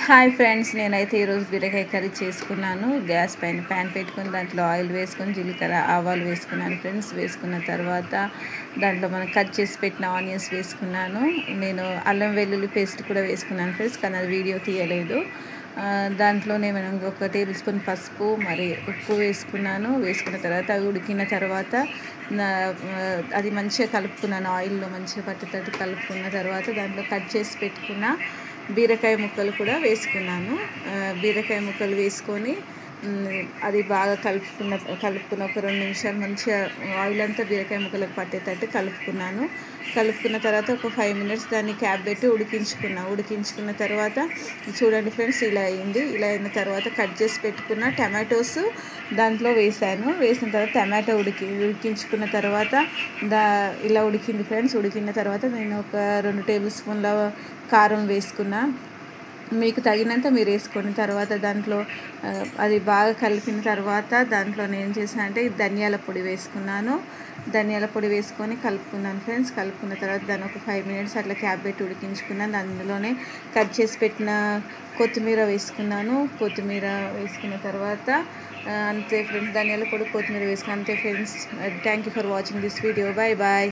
Hi friends, నేనైతే ఈరోజు బీరకాయ కర్రీ చేసుకున్నాను. గ్యాస్ పైన ప్యాన్ పెట్టుకొని దాంట్లో ఆయిల్ వేసుకొని జీలకర్ర ఆవాలు వేసుకున్నాను ఫ్రెండ్స్. వేసుకున్న తర్వాత దాంట్లో మనం కట్ చేసి పెట్టిన ఆనియన్స్ వేసుకున్నాను. నేను అల్లం వెల్లుల్లి పేస్ట్ కూడా వేసుకున్నాను ఫ్రెండ్స్, కానీ అది వీడియో తీయలేదు. దాంట్లోనే మనం ఒక టేబుల్ స్పూన్ పసుపు మరి ఉప్పు వేసుకున్నాను. వేసుకున్న తర్వాత అవి ఉడికిన తర్వాత అది మంచిగా కలుపుకున్నాను. ఆయిల్లో మంచిగా పట్టేటట్టు కలుపుకున్న తర్వాత దాంట్లో కట్ చేసి పెట్టుకున్న బీరకాయ ముక్కలు కూడా వేసుకున్నాను. బీరకాయ ముక్కలు వేసుకొని అది బాగా కలుపుకున్న ఒక 2 నిమిషాలు మంచిగా ఆయిల్ అంతా బీరకాయ ముక్కలకు పట్టేటట్టు కలుపుకున్న తర్వాత ఒక 5 మినిట్స్ దాన్ని క్యాప్ పెట్టి ఉడికించుకున్న తర్వాత చూడండి ఫ్రెండ్స్, ఇలా అయింది. ఇలా అయిన తర్వాత కట్ చేసి పెట్టుకున్న టమాటోస్ దాంట్లో వేసిన తర్వాత టమాటో ఉడికించుకున్న తర్వాత ఇలా ఉడికింది ఫ్రెండ్స్. ఉడికిన తర్వాత నేను ఒక 2 టేబుల్ స్పూన్ల కారం వేసుకున్నా. మీకు తగినంత మీరు వేసుకున్న తర్వాత దాంట్లో అది బాగా కలిపిన తర్వాత దాంట్లో నేను ఏం చేసాను అంటే ధనియాల పొడి వేసుకున్నాను. ధనియాల పొడి వేసుకొని కలుపుకున్నాను ఫ్రెండ్స్. కలుపుకున్న తర్వాత దాన్ని ఒక 5 మినిట్స్ అట్లా క్యాప్ పెట్టి ఉడికించుకున్నాను. అందులోనే కట్ చేసి పెట్టిన కొత్తిమీర వేసుకున్నాను. కొత్తిమీర వేసుకున్న తర్వాత అంతే ఫ్రెండ్స్, ధనియాల పొడి కొత్తిమీర వేసుకున్నాను. అంతే friends. Thank you for watching this video. Bye bye.